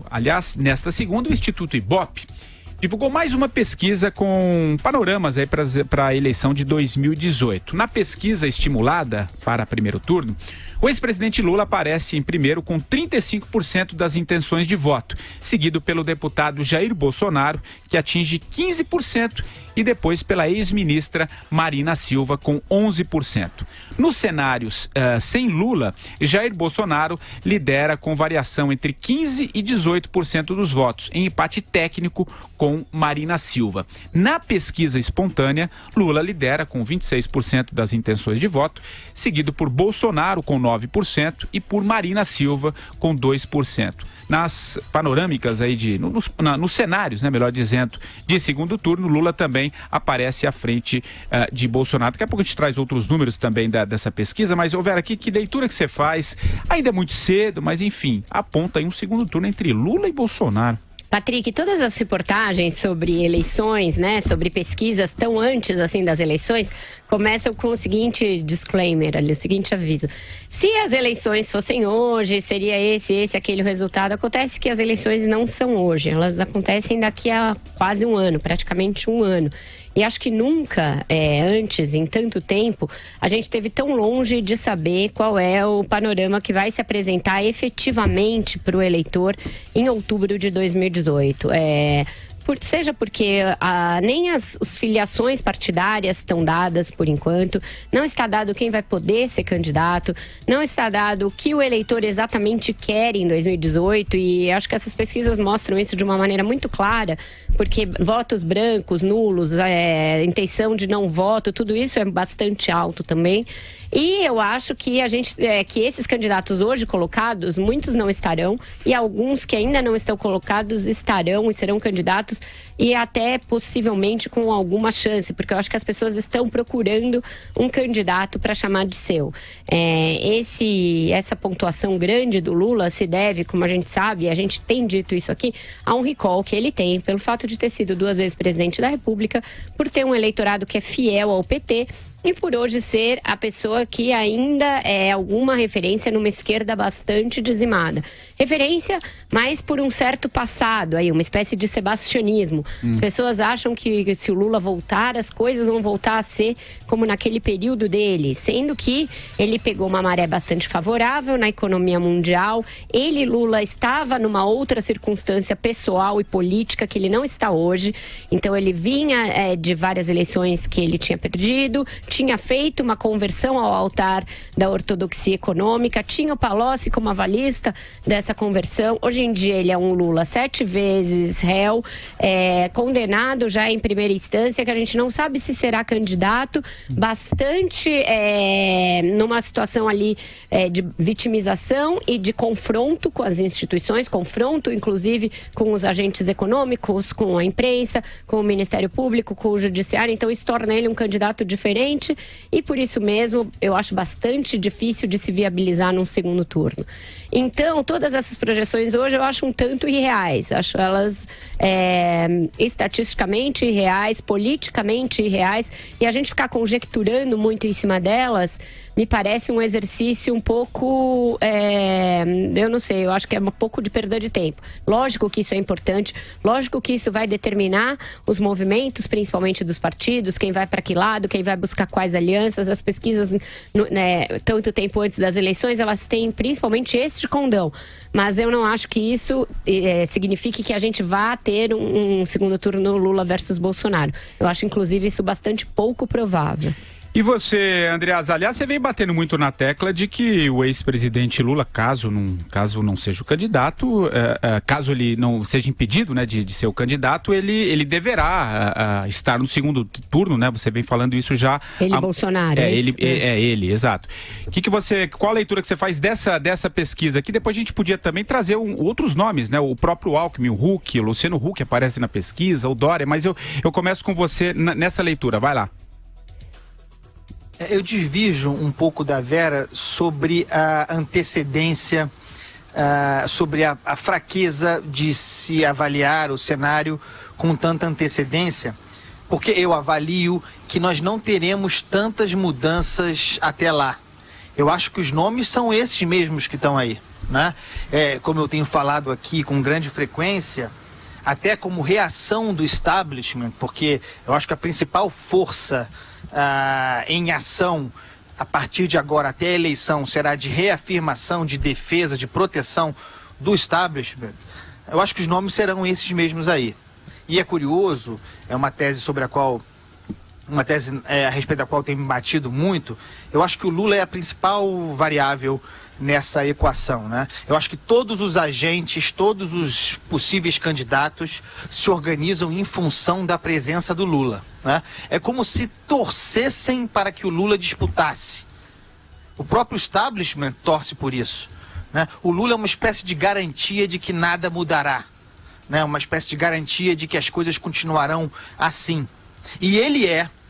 Aliás, nesta segunda, o Instituto Ibope divulgou mais uma pesquisa com panoramas aí para a eleição de 2018. Na pesquisa estimulada para primeiro turno, o ex-presidente Lula aparece em primeiro com 35% das intenções de voto, seguido pelo deputado Jair Bolsonaro, que atinge 15%, e depois pela ex-ministra Marina Silva, com 11%. Nos cenários sem Lula, Jair Bolsonaro lidera com variação entre 15% e 18% dos votos, em empate técnico com Marina Silva. Na pesquisa espontânea, Lula lidera com 26% das intenções de voto, seguido por Bolsonaro com 9% e por Marina Silva com 2%. Nas panorâmicas aí nos cenários, né, melhor dizendo, de segundo turno, Lula também aparece à frente de Bolsonaro. Daqui a pouco a gente traz outros números também dessa pesquisa, mas, Vera, aqui, que leitura que você faz? Ainda é muito cedo, mas enfim, aponta aí um segundo turno entre Lula e Bolsonaro. Patrick, todas as reportagens sobre eleições, né, sobre pesquisas tão antes assim das eleições, começam com o seguinte disclaimer ali, o seguinte aviso. Se as eleições fossem hoje, seria esse, aquele resultado. Acontece que as eleições não são hoje, elas acontecem daqui a quase um ano, praticamente um ano. E acho que nunca, antes, em tanto tempo, a gente esteve tão longe de saber qual é o panorama que vai se apresentar efetivamente para o eleitor em outubro de 2018. Seja porque nem as filiações partidárias estão dadas por enquanto, não está dado quem vai poder ser candidato, não está dado o que o eleitor exatamente quer em 2018, e acho que essas pesquisas mostram isso de uma maneira muito clara, porque votos brancos, nulos, intenção de não voto, tudo isso é bastante alto também. E eu acho que que esses candidatos hoje colocados, muitos não estarão, e alguns que ainda não estão colocados estarão e serão candidatos, e até possivelmente com alguma chance, porque eu acho que as pessoas estão procurando um candidato para chamar de seu. Essa pontuação grande do Lula se deve, como a gente sabe, a gente tem dito isso aqui, a um recall que ele tem pelo fato de ter sido 2 vezes presidente da República, por ter um eleitorado que é fiel ao PT, e por hoje ser a pessoa que ainda é alguma referência numa esquerda bastante dizimada. Referência, mas por um certo passado, aí, uma espécie de sebastianismo. As pessoas acham que se o Lula voltar, as coisas vão voltar a ser como naquele período dele, sendo que ele pegou uma maré bastante favorável na economia mundial. Lula, estava numa outra circunstância pessoal e política que ele não está hoje. Então ele vinha de várias eleições que ele tinha perdido, tinha feito uma conversão ao altar da ortodoxia econômica, tinha o Palocci como avalista dessa conversão. Hoje em dia ele é um Lula 7 vezes réu, condenado já em primeira instância, que a gente não sabe se será candidato, bastante numa situação ali de vitimização e de confronto com as instituições, confronto inclusive com os agentes econômicos, com a imprensa, com o Ministério Público, com o Judiciário. Então isso torna ele um candidato diferente, e por isso mesmo eu acho bastante difícil de se viabilizar num segundo turno. Então, todas essas projeções hoje eu acho um tanto irreais. Acho elas estatisticamente irreais, politicamente irreais, e a gente ficar conjecturando muito em cima delas me parece um exercício um pouco, eu não sei, eu acho que é um pouco de perda de tempo. Lógico que isso é importante, lógico que isso vai determinar os movimentos, principalmente dos partidos, quem vai para que lado, quem vai buscar quais alianças. As pesquisas, tanto tempo antes das eleições, elas têm principalmente esse condão. Mas eu não acho que isso signifique que a gente vá ter um segundo turno Lula versus Bolsonaro. Eu acho, inclusive, isso bastante pouco provável. E você, Andreas, aliás, você vem batendo muito na tecla de que o ex-presidente Lula, caso não seja o candidato, caso ele não seja impedido, né, de ser o candidato, ele deverá estar no segundo turno, né? Você vem falando isso já. Bolsonaro. Ele, exato. Qual a leitura que você faz dessa pesquisa? Que depois a gente podia também trazer outros nomes, né? O próprio Alckmin, o Huck, o Luciano Huck aparece na pesquisa, o Dória, mas eu começo com você nessa leitura, vai lá. Eu divirjo um pouco da Vera sobre a antecedência, sobre a fraqueza de se avaliar o cenário com tanta antecedência, porque eu avalio que nós não teremos tantas mudanças até lá. Eu acho que os nomes são esses mesmos que estão aí. né? Como eu tenho falado aqui com grande frequência, até como reação do establishment, porque eu acho que a principal força em ação a partir de agora até a eleição será de reafirmação, de defesa, de proteção do establishment. Eu acho que os nomes serão esses mesmos aí. E é curioso, é uma tese a respeito da qual tem me batido muito. Eu acho que o Lula é a principal variável nessa equação, né? Eu acho que todos os agentes, todos os possíveis candidatos se organizam em função da presença do Lula, né? É como se torcessem para que o Lula disputasse. O próprio establishment torce por isso, né? O Lula é uma espécie de garantia de que nada mudará, né? Uma espécie de garantia de que as coisas continuarão assim. E ele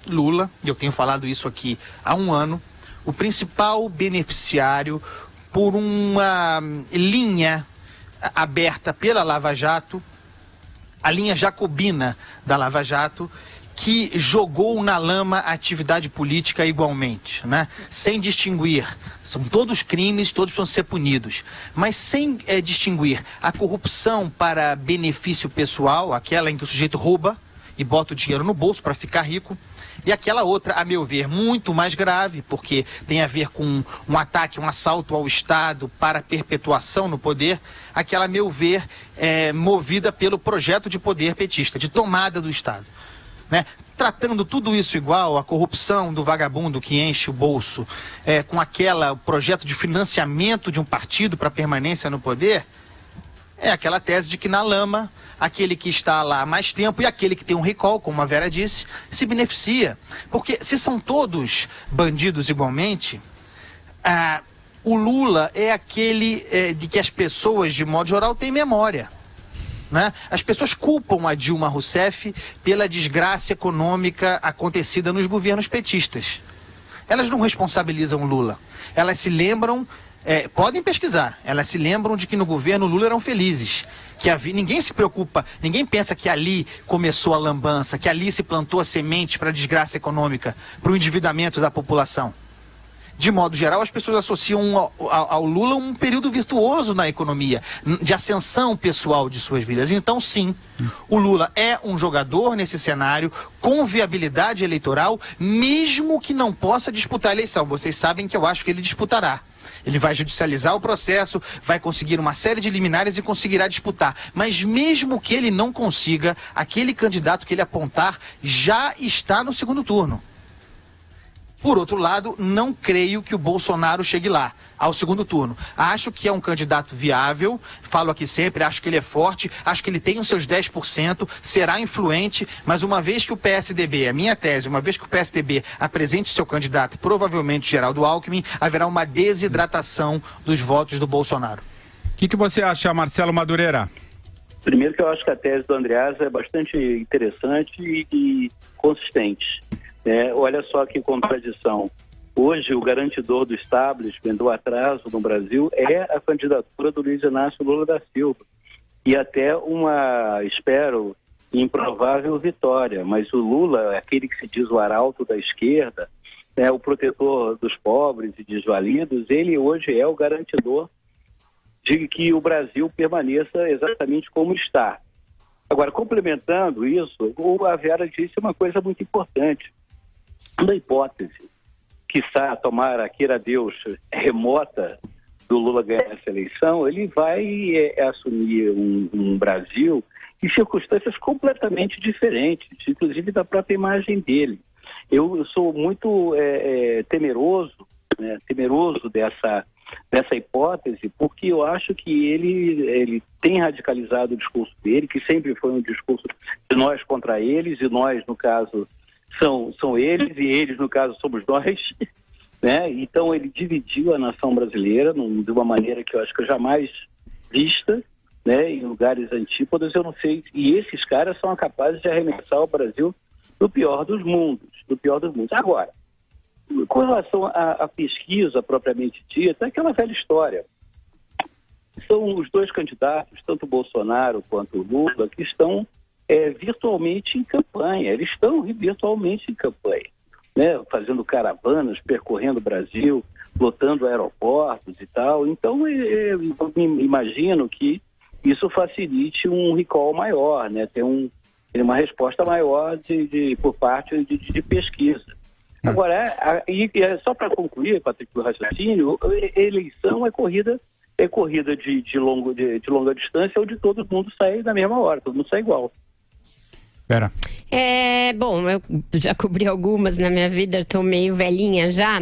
Lula, e eu tenho falado isso aqui há um ano, o principal beneficiário por uma linha aberta pela Lava Jato, a linha jacobina da Lava Jato, que jogou na lama a atividade política igualmente, né? Sem distinguir. São todos crimes, todos precisam ser punidos, mas sem distinguir a corrupção para benefício pessoal, aquela em que o sujeito rouba e bota o dinheiro no bolso para ficar rico, e aquela outra, a meu ver, muito mais grave, porque tem a ver com um ataque, um assalto ao Estado para perpetuação no poder, aquela, a meu ver, movida pelo projeto de poder petista, de tomada do Estado, né? Tratando tudo isso igual, a corrupção do vagabundo que enche o bolso, com aquele projeto de financiamento de um partido para permanência no poder, é aquela tese de que na lama aquele que está lá há mais tempo e aquele que tem um recall, como a Vera disse, se beneficia. Porque se são todos bandidos igualmente, o Lula é aquele de que as pessoas, de modo geral, têm memória, né? As pessoas culpam a Dilma Rousseff pela desgraça econômica acontecida nos governos petistas. Elas não responsabilizam o Lula. Elas se lembram, podem pesquisar, elas se lembram de que no governo Lula eram felizes. Ninguém se preocupa, ninguém pensa que ali começou a lambança, que ali se plantou a semente para a desgraça econômica, para o endividamento da população. De modo geral, as pessoas associam ao Lula um período virtuoso na economia, de ascensão pessoal de suas vidas. Então, sim, o Lula é um jogador nesse cenário com viabilidade eleitoral, mesmo que não possa disputar a eleição. Vocês sabem que eu acho que ele disputará. Ele vai judicializar o processo, vai conseguir uma série de liminares e conseguirá disputar. Mas mesmo que ele não consiga, aquele candidato que ele apontar já está no segundo turno. Por outro lado, não creio que o Bolsonaro chegue lá, ao segundo turno. Acho que é um candidato viável, falo aqui sempre, acho que ele é forte, acho que ele tem os seus 10%, será influente, mas uma vez que o PSDB, a minha tese, uma vez que o PSDB apresente seu candidato, provavelmente Geraldo Alckmin, haverá uma desidratação dos votos do Bolsonaro. O que você acha, Marcelo Madureira? Primeiro que eu acho que a tese do Andreasa é bastante interessante e consistente. Olha só que contradição. Hoje, o garantidor do establishment, do atraso no Brasil, é a candidatura do Luiz Inácio Lula da Silva. E até uma, espero, improvável vitória. Mas o Lula, aquele que se diz o arauto da esquerda, o protetor dos pobres e desvalidos, ele hoje é o garantidor de que o Brasil permaneça exatamente como está. Agora, complementando isso, a Vera disse uma coisa muito importante. Na hipótese, quiçá tomara, queira Deus, remota do Lula ganhar essa eleição, ele vai assumir um Brasil em circunstâncias completamente diferentes, inclusive da própria imagem dele. Eu sou muito temeroso dessa hipótese, porque eu acho que ele tem radicalizado o discurso dele, que sempre foi um discurso de nós contra eles, e nós, no caso, são eles, e eles, no caso, somos nós, né? Então ele dividiu a nação brasileira de uma maneira que eu acho que eu jamais vista, né? Em lugares antípodas, eu não sei, e esses caras são capazes de arremessar o Brasil do pior dos mundos, Agora, com relação à pesquisa propriamente dita, é aquela velha história. São os dois candidatos, tanto o Bolsonaro quanto o Lula, que estão virtualmente em campanha. Eles estão virtualmente em campanha. né, fazendo caravanas, percorrendo o Brasil, lotando aeroportos e tal. Então, eu imagino que isso facilite um recall maior, né, ter uma resposta maior por parte de pesquisa. Agora, só para concluir, Patrick, o raciocínio, eleição é corrida de longa distância, onde todo mundo sai na mesma hora, todo mundo sai igual. Pera. Bom, eu já cobri algumas na minha vida, estou meio velhinha já.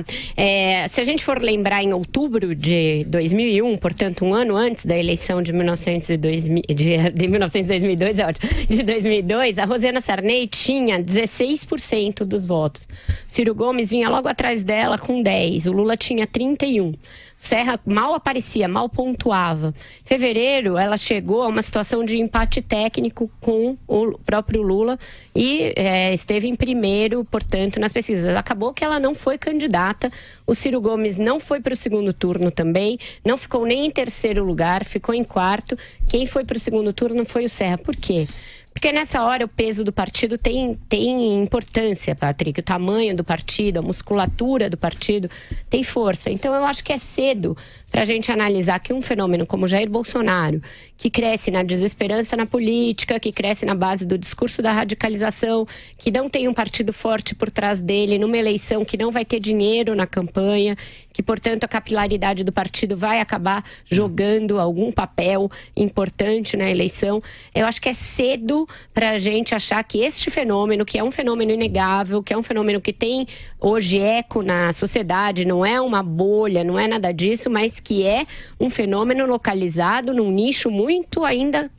Se a gente for lembrar, em outubro de 2001, portanto um ano antes da eleição de 2002, é ótimo, de 2002, a Rosiana Sarney tinha 16% dos votos. Ciro Gomes vinha logo atrás dela com 10%, o Lula tinha 31%. Serra mal aparecia, mal pontuava. Em fevereiro, ela chegou a uma situação de empate técnico com o próprio Lula e esteve em primeiro, portanto, nas pesquisas. Acabou que ela não foi candidata, o Ciro Gomes não foi para o segundo turno também, não ficou nem em terceiro lugar, ficou em quarto. Quem foi para o segundo turno foi o Serra. Por quê? Porque nessa hora o peso do partido tem importância, Patrick. O tamanho do partido, a musculatura do partido tem força. Então eu acho que é cedo para a gente analisar que um fenômeno como Jair Bolsonaro, que cresce na desesperança na política, que cresce na base do discurso da radicalização, que não tem um partido forte por trás dele, numa eleição que não vai ter dinheiro na campanha, que, portanto, a capilaridade do partido vai acabar jogando algum papel importante na eleição. Eu acho que é cedo para a gente achar que este fenômeno, que é um fenômeno inegável, que é um fenômeno que tem hoje eco na sociedade, não é uma bolha, não é nada disso, mas que é um fenômeno localizado num nicho muito ainda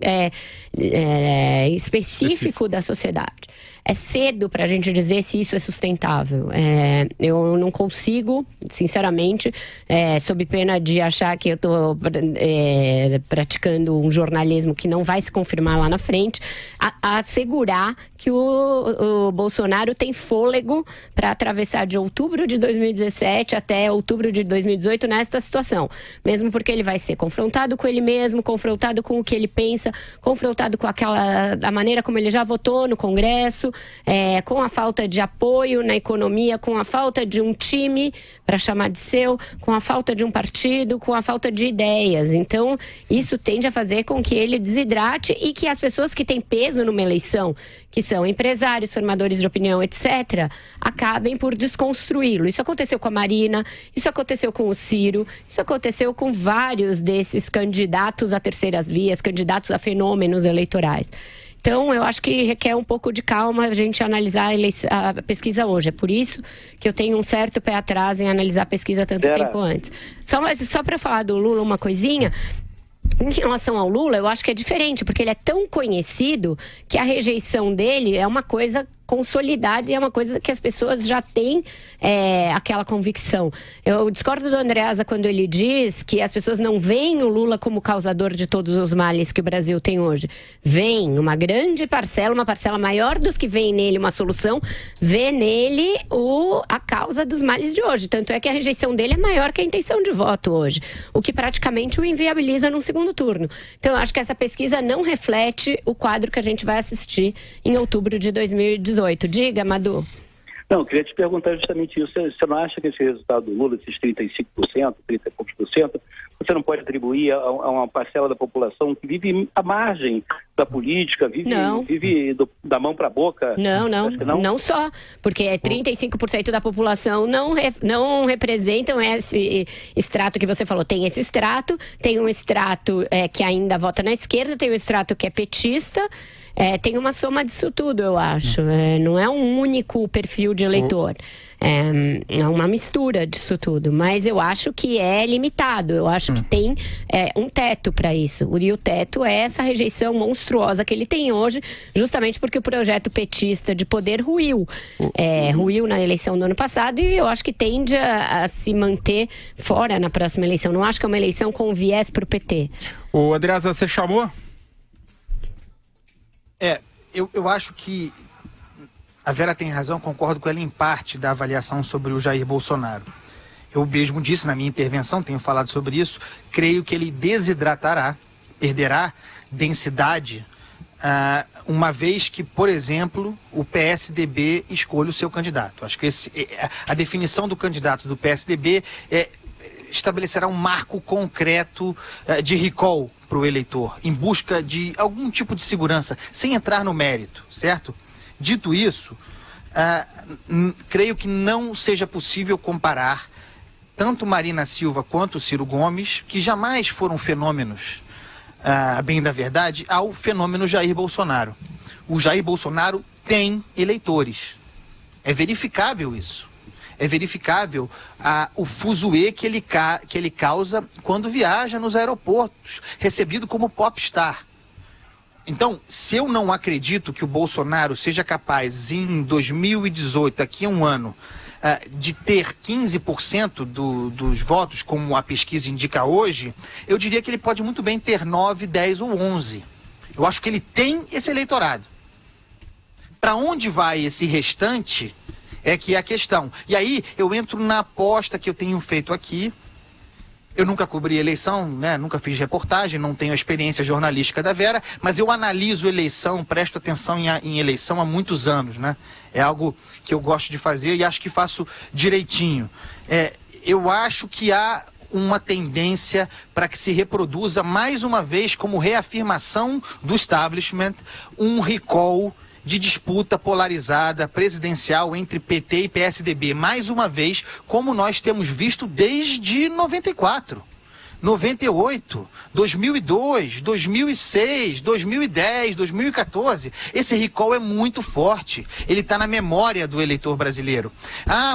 específico da sociedade. É cedo para a gente dizer se isso é sustentável. Eu não consigo, sinceramente, sob pena de achar que eu estou praticando um jornalismo que não vai se confirmar lá na frente, assegurar que o Bolsonaro tem fôlego para atravessar de outubro de 2017 até outubro de 2018 nesta situação. Mesmo porque ele vai ser confrontado com ele mesmo, confrontado com o que ele pensa, confrontado com a maneira como ele já votou no Congresso, com a falta de apoio na economia, com a falta de um time para chamar de seu, com a falta de um partido, com a falta de ideias. Então, isso tende a fazer com que ele desidrate e que as pessoas que têm peso numa eleição, que são empresários, formadores de opinião, etc., acabem por desconstruí-lo. Isso aconteceu com a Marina, isso aconteceu com o Ciro, isso aconteceu com vários desses candidatos a terceiras vias, candidatos a fenômenos eleitorais. Então, eu acho que requer um pouco de calma a gente analisar a pesquisa hoje. É por isso que eu tenho um certo pé atrás em analisar a pesquisa tanto tempo antes. Só para falar do Lula uma coisinha. Em relação ao Lula, eu acho que é diferente, porque ele é tão conhecido que a rejeição dele é uma coisa consolidada e é uma coisa que as pessoas já têm aquela convicção. Eu discordo do Andreasa quando ele diz que as pessoas não veem o Lula como causador de todos os males que o Brasil tem hoje. Vem uma grande parcela, uma parcela maior dos que veem nele uma solução, vê nele a causa dos males de hoje. Tanto é que a rejeição dele é maior que a intenção de voto hoje, o que praticamente o inviabiliza num segundo turno. Então eu acho que essa pesquisa não reflete o quadro que a gente vai assistir em outubro de 2018. Diga, Madu. Não, eu queria te perguntar justamente isso. Você não acha que esse resultado do Lula, esses 35%, 30 e poucos por cento, você não pode atribuir a uma parcela da população que vive à margem da política, vive da mão para a boca? Não só, porque 35% da população não representam esse extrato que você falou. Tem esse extrato, tem um extrato que ainda vota na esquerda, tem um extrato que é petista, tem uma soma disso tudo, eu acho. Não é um único perfil de eleitor. É uma mistura disso tudo. Mas eu acho que é limitado. Eu acho que tem um teto para isso. E o teto é essa rejeição monstruosa que ele tem hoje, justamente porque o projeto petista de poder ruiu. Ruiu na eleição do ano passado e eu acho que tende a se manter fora na próxima eleição. Não acho que é uma eleição com viés para o PT. O Andreasa, você chamou? Eu acho que a Vera tem razão, concordo com ela em parte da avaliação sobre o Jair Bolsonaro. Eu mesmo disse na minha intervenção, tenho falado sobre isso, creio que ele desidratará, perderá densidade uma vez que, por exemplo, o PSDB escolhe o seu candidato. Acho que a definição do candidato do PSDB estabelecerá um marco concreto de recall para o eleitor, em busca de algum tipo de segurança, sem entrar no mérito, certo? Dito isso, creio que não seja possível comparar tanto Marina Silva quanto Ciro Gomes, que jamais foram fenômenos, bem da verdade, ao fenômeno Jair Bolsonaro. O Jair Bolsonaro tem eleitores. É verificável isso. É verificável o fuzuê que ele causa quando viaja nos aeroportos, recebido como popstar. Então, se eu não acredito que o Bolsonaro seja capaz, em 2018, daqui a um ano, de ter 15% dos votos, como a pesquisa indica hoje, eu diria que ele pode muito bem ter 9, 10 ou 11. Eu acho que ele tem esse eleitorado. Para onde vai esse restante é que é a questão. E aí eu entro na aposta que eu tenho feito aqui. Eu nunca cobri eleição, né? Nunca fiz reportagem, não tenho a experiência jornalística da Vera, mas eu analiso eleição, presto atenção em eleição há muitos anos, né? É algo que eu gosto de fazer e acho que faço direitinho. Eu acho que há uma tendência para que se reproduza mais uma vez, como reafirmação do establishment, um recall de disputa polarizada presidencial entre PT e PSDB, mais uma vez, como nós temos visto desde 94, 98, 2002, 2006, 2010, 2014. Esse recall é muito forte. Ele está na memória do eleitor brasileiro.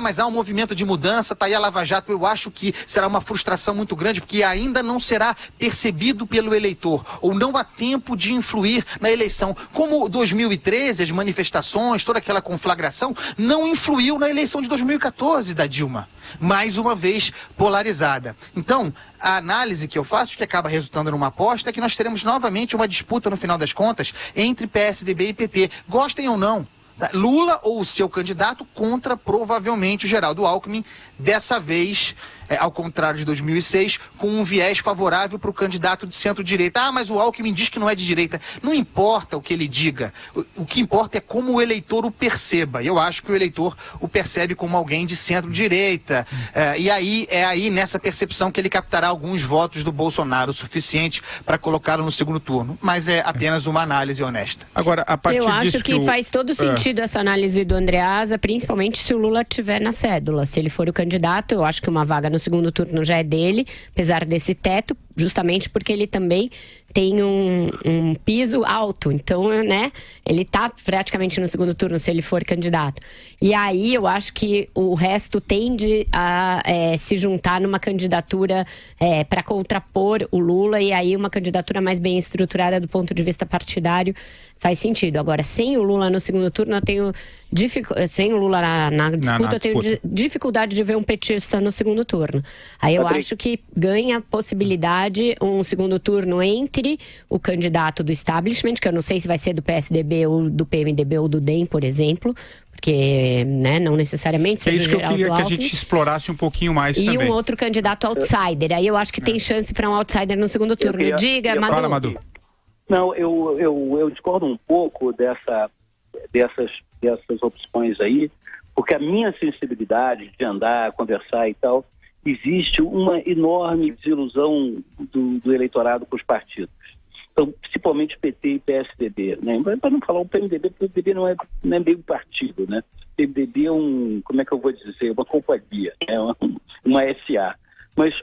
Mas há um movimento de mudança, está aí a Lava Jato. Eu acho que será uma frustração muito grande, porque ainda não será percebido pelo eleitor, ou não há tempo de influir na eleição. Como 2013, as manifestações, toda aquela conflagração, não influiu na eleição de 2014 da Dilma. Mais uma vez polarizada. Então, a análise que eu faço, que acaba resultando numa aposta, é que nós teremos novamente uma disputa, no final das contas, entre PSDB e PT. Gostem ou não, Lula ou o seu candidato contra, provavelmente, o Geraldo Alckmin, dessa vez, ao contrário de 2006, com um viés favorável para o candidato de centro-direita. Mas o Alckmin diz que não é de direita. Não importa o que ele diga. O que importa é como o eleitor o perceba. Eu acho que o eleitor o percebe como alguém de centro-direita. E aí é aí, nessa percepção, que ele captará alguns votos do Bolsonaro, o suficiente para colocá-lo no segundo turno. Mas é apenas uma análise honesta. Agora, a partir Eu acho que faz todo sentido essa análise do Andreasa, principalmente se o Lula estiver na cédula. Se ele for o candidato, eu acho que uma vaga no segundo turno já é dele, apesar desse teto, justamente porque ele também tem um piso alto. Então, né, ele tá praticamente no segundo turno se ele for candidato. E aí eu acho que o resto tende a se juntar numa candidatura para contrapor o Lula, e aí uma candidatura mais bem estruturada do ponto de vista partidário faz sentido. Agora, sem o Lula no segundo turno, eu tenho sem o Lula na disputa, eu tenho dificuldade de ver um petista no segundo turno. Aí eu acho que ganha possibilidade um segundo turno entre o candidato do establishment, que eu não sei se vai ser do PSDB ou do PMDB ou do DEM, por exemplo, porque, né, não necessariamente. É isso que eu queria que a gente explorasse um pouquinho mais também. E um outro candidato outsider. Aí eu acho que tem chance para um outsider no segundo turno. Diga, Madu. Fala, Madu. Não, eu discordo um pouco dessas opções aí, porque a minha sensibilidade de andar, conversar e tal, existe uma enorme desilusão do eleitorado com os partidos. Então, principalmente PT e PSDB, né? Para não falar o PMDB, porque o PMDB não é meio partido, né? O PMDB é como é que eu vou dizer, uma companhia, é uma SA. Mas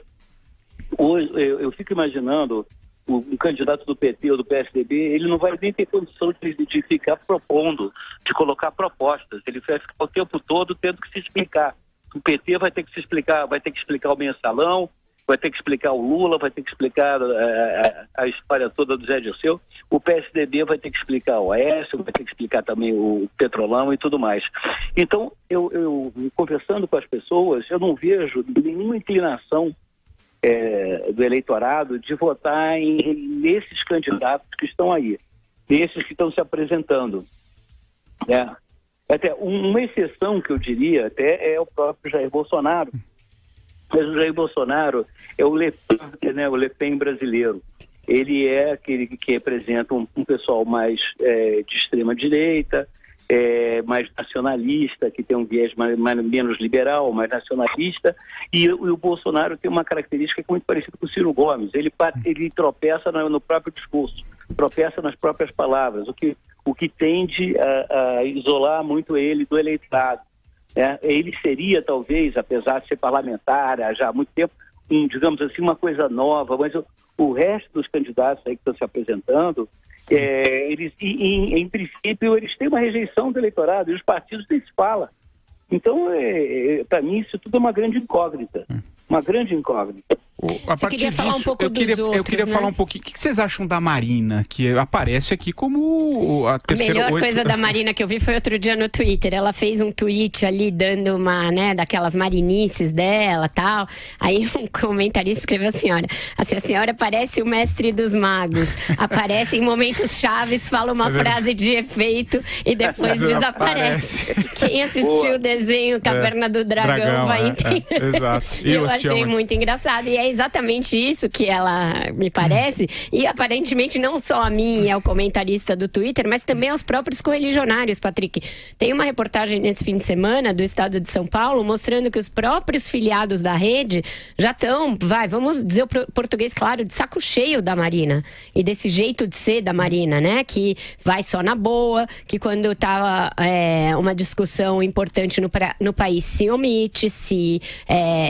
hoje eu fico imaginando um candidato do PT ou do PSDB, ele não vai nem ter condição de ficar propondo, de colocar propostas. Ele vai ficar o tempo todo tendo que se explicar. O PT vai ter que se explicar, vai ter que explicar o mensalão, vai ter que explicar o Lula, vai ter que explicar a história toda do Zé Dirceu. O PSDB vai ter que explicar o Aécio, vai ter que explicar também o Petrolão e tudo mais. Então, eu conversando com as pessoas, eu não vejo nenhuma inclinação do eleitorado de votar nesses candidatos que estão aí, nesses que estão se apresentando. Até uma exceção que eu diria até é o próprio Jair Bolsonaro. Mas o Jair Bolsonaro é o Le Pen, né, o Le Pen brasileiro. ele é aquele que representa um pessoal mais de extrema direita, mais nacionalista, que tem um viés menos liberal, mais nacionalista, e o Bolsonaro tem uma característica que é muito parecida com o Ciro Gomes. Ele tropeça no próprio discurso, tropeça nas próprias palavras, o que tende a isolar muito ele do eleitorado. Ele seria, talvez, apesar de ser parlamentar já há muito tempo, digamos assim, uma coisa nova, mas o resto dos candidatos aí que estão se apresentando, eles, em princípio, eles têm uma rejeição do eleitorado, e os partidos nem se falam. Então, para mim, isso tudo é uma grande incógnita. Uma grande incógnita. Você queria falar um pouco dos outros, eu queria falar um pouquinho. O que vocês acham da Marina, que aparece aqui como a terceira... A melhor coisa da Marina que eu vi foi outro dia no Twitter. Ela fez um tweet ali dando uma, daquelas marinices dela e tal. Aí um comentarista escreveu assim, a senhora parece o mestre dos magos. Aparece em momentos chaves, fala uma frase de efeito e depois desaparece. Quem assistiu o desenho Caverna do Dragão vai entender. Exato. Eu achei muito engraçado. E é exatamente isso que ela me parece, e aparentemente não só a mim e ao comentarista do Twitter, mas também aos próprios correligionários, Patrick. Tem uma reportagem nesse fim de semana do estado de São Paulo mostrando que os próprios filiados da rede já estão, vamos dizer o português claro, de saco cheio da Marina e desse jeito de ser da Marina, que vai só na boa, que quando tá uma discussão importante no país se omite, se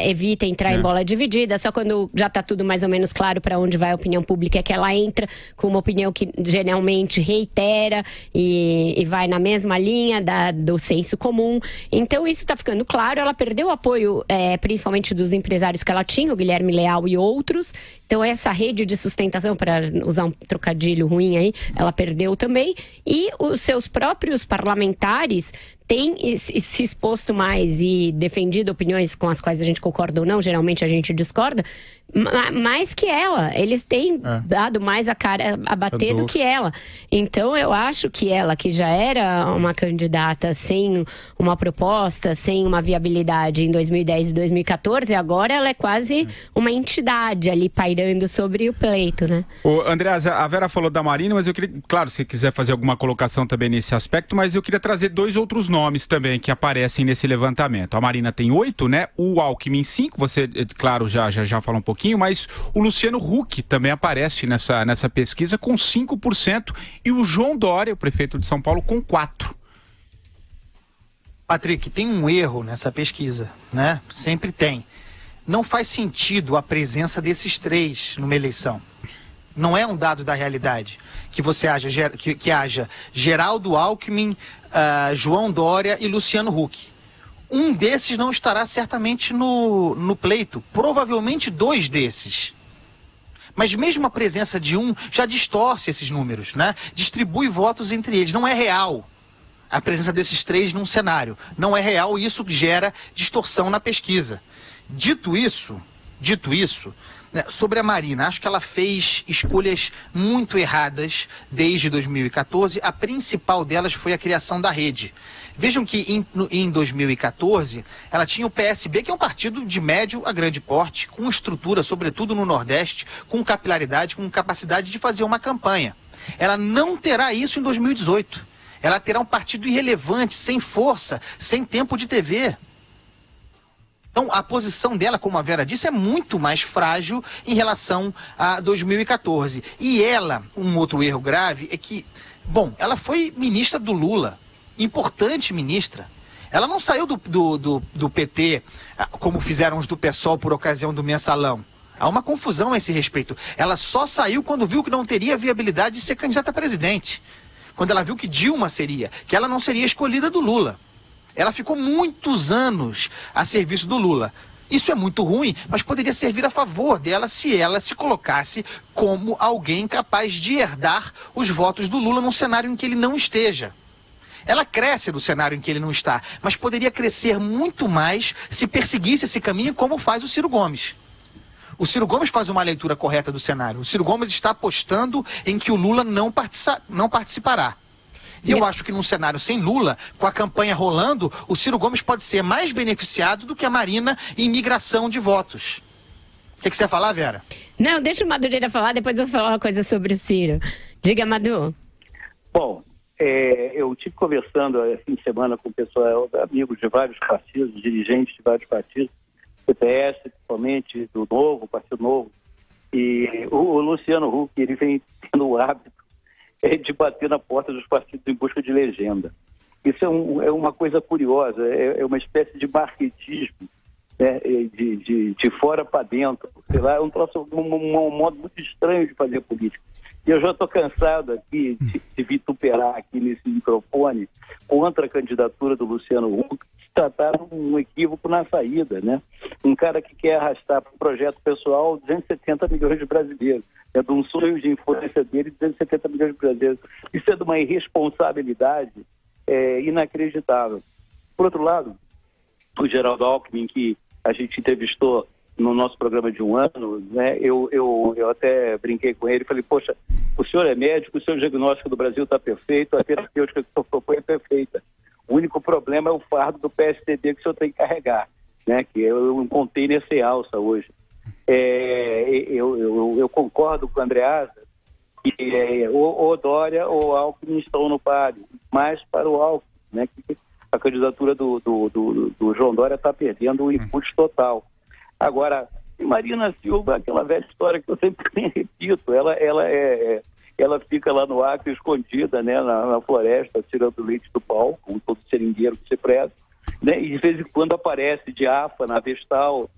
evita entrar em bola dividida, só quando já está tudo mais ou menos claro para onde vai a opinião pública, é que ela entra com uma opinião que geralmente reitera e vai na mesma linha do senso comum. Então isso está ficando claro. Ela perdeu o apoio principalmente dos empresários que ela tinha, o Guilherme Leal e outros. Então essa rede de sustentação, para usar um trocadilho ruim aí, ela perdeu também. E os seus próprios parlamentares têm se exposto mais e defendido opiniões com as quais a gente concorda ou não, geralmente a gente discorda, mais que ela. Eles têm dado mais a cara a bater do que ela. Então eu acho que ela, que já era uma candidata sem uma proposta, sem uma viabilidade em 2010 e 2014, agora ela é quase uma entidade ali pairando sobre o pleito, Andreasa, a Vera falou da Marina, mas eu queria, claro, se quiser fazer alguma colocação também nesse aspecto, mas eu queria trazer dois outros nomes também que aparecem nesse levantamento. A Marina tem 8, o Alckmin 5, você, claro, já falou um pouquinho, mas o Luciano Huck também aparece nessa pesquisa com 5% e o João Dória, o prefeito de São Paulo, com 4%. Patrick, tem um erro nessa pesquisa, Sempre tem. Não faz sentido a presença desses três numa eleição. Não é um dado da realidade que que haja Geraldo Alckmin, João Dória e Luciano Huck. Um desses não estará certamente no pleito, provavelmente 2 desses. Mas mesmo a presença de um já distorce esses números, Distribui votos entre eles, não é real. A presença desses 3 num cenário não é real e isso gera distorção na pesquisa. Dito isso, sobre a Marina, acho que ela fez escolhas muito erradas desde 2014. A principal delas foi a criação da rede. Vejam que em 2014, ela tinha o PSB, que é um partido de médio a grande porte, com estrutura, sobretudo no Nordeste, com capilaridade, com capacidade de fazer uma campanha. Ela não terá isso em 2018. Ela terá um partido irrelevante, sem força, sem tempo de TV. Então, a posição dela, como a Vera disse, é muito mais frágil em relação a 2014. E ela, um outro erro grave, é que, ela foi ministra do Lula, importante ministra. Ela não saiu do PT, como fizeram os do PSOL por ocasião do mensalão. Há uma confusão a esse respeito. Ela só saiu quando viu que não teria viabilidade de ser candidata a presidente. Quando ela viu que Dilma seria, que ela não seria escolhida do Lula. Ela ficou muitos anos a serviço do Lula. Isso é muito ruim, mas poderia servir a favor dela se ela se colocasse como alguém capaz de herdar os votos do Lula num cenário em que ele não esteja. Ela cresce no cenário em que ele não está, mas poderia crescer muito mais se perseguisse esse caminho como faz o Ciro Gomes. O Ciro Gomes faz uma leitura correta do cenário. O Ciro Gomes está apostando em que o Lula não participará. E eu acho que num cenário sem Lula, com a campanha rolando, o Ciro Gomes pode ser mais beneficiado do que a Marina em migração de votos. O que você ia falar, Vera? Não, deixa o Madureira falar, depois eu vou falar uma coisa sobre o Ciro. Diga, Madu. Bom, eu estive conversando esse fim de semana com o pessoal, amigos de vários partidos, dirigentes de vários partidos, PPS, principalmente do Novo, Partido Novo, e o Luciano Huck, ele vem tendo o hábito de bater na porta dos partidos em busca de legenda. Isso é uma coisa curiosa, é uma espécie de marketismo, né, de fora para dentro, sei lá, é um modo muito estranho de fazer política. E eu já estou cansado aqui de vituperar aqui nesse microfone contra a candidatura do Luciano Huck, se tratar de um equívoco na saída, né? Um cara que quer arrastar para um projeto pessoal 270 milhões de brasileiros, é de um sonho de influência dele 270 milhões de brasileiros. Isso é de uma irresponsabilidade inacreditável. Por outro lado, o Geraldo Alckmin, que a gente entrevistou no nosso programa de um ano, né, eu até brinquei com ele e falei, poxa, o senhor é médico, o seu diagnóstico do Brasil está perfeito, a terapêutica que o senhor propõe é perfeita. O único problema é o fardo do PSDB que o senhor tem que carregar, né, que é um container sem alça hoje. Eu concordo com o Andreasa que ou Dória ou Alckmin estão no páreo, mas para o Alckmin, né, que a candidatura do João Dória está perdendo o impulso total. Agora, Marina Silva, aquela velha história que eu sempre repito, ela fica lá no Acre escondida, né, na floresta, tirando leite do pau, como todo seringueiro que se preza, né, e de vez em quando aparece diáfana, vestal,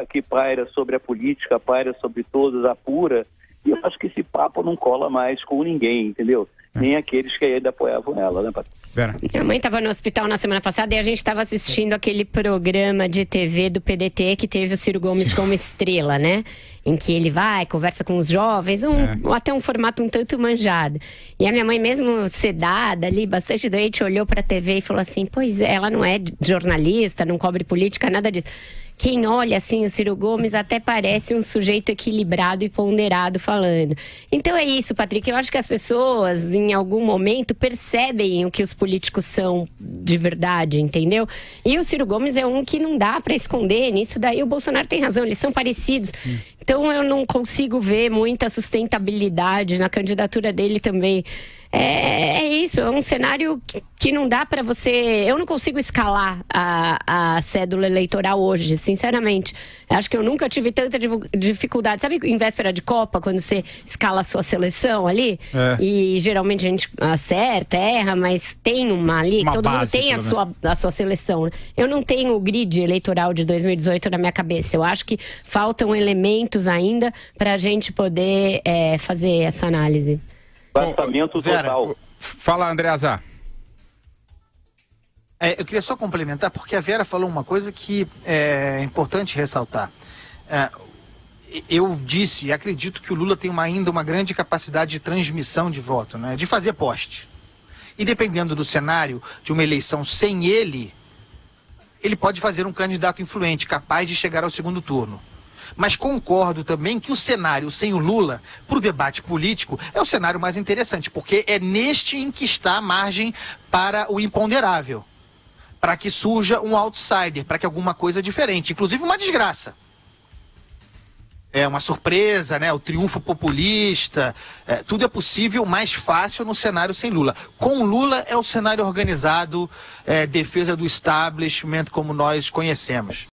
que paira sobre a política, paira sobre todos, apura, e eu acho que esse papo não cola mais com ninguém, entendeu? Nem aqueles que ainda apoiavam ela, né, Patrícia? Minha mãe estava no hospital na semana passada e a gente estava assistindo aquele programa de TV do PDT que teve o Ciro Gomes como estrela, né? Em que ele vai, conversa com os jovens, até um formato um tanto manjado. E a minha mãe, mesmo sedada ali, bastante doente, olhou para a TV e falou assim, pois é, ela não é jornalista, não cobre política, nada disso. Quem olha assim o Ciro Gomes até parece um sujeito equilibrado e ponderado falando. Então é isso, Patrick, eu acho que as pessoas em algum momento percebem o que os políticos são de verdade, entendeu? E o Ciro Gomes é um que não dá para esconder nisso, daí o Bolsonaro tem razão, eles são parecidos. Então eu não consigo ver muita sustentabilidade na candidatura dele também. É isso, é um cenário que não dá para você... Eu não consigo escalar a cédula eleitoral hoje, sinceramente. Acho que eu nunca tive tanta dificuldade. Sabe em véspera de Copa, quando você escala a sua seleção ali? E geralmente a gente acerta, erra, mas tem uma ali, todo mundo tem a sua seleção. Né? Eu não tenho o grid eleitoral de 2018 na minha cabeça. Eu acho que faltam elementos ainda para a gente poder fazer essa análise. Tratamento total. Fala, Andreasa. Eu queria só complementar, porque a Vera falou uma coisa que é importante ressaltar. Eu disse e acredito que o Lula tem ainda uma grande capacidade de transmissão de voto, né? De fazer poste. E dependendo do cenário de uma eleição sem ele pode fazer um candidato influente, capaz de chegar ao segundo turno. Mas concordo também que o cenário sem o Lula, para o debate político, é o cenário mais interessante, porque é neste em que está a margem para o imponderável, para que surja um outsider, para que alguma coisa diferente, inclusive uma desgraça. É uma surpresa, né? O triunfo populista, tudo é possível mais fácil no cenário sem Lula. Com Lula é o cenário organizado, defesa do establishment como nós conhecemos.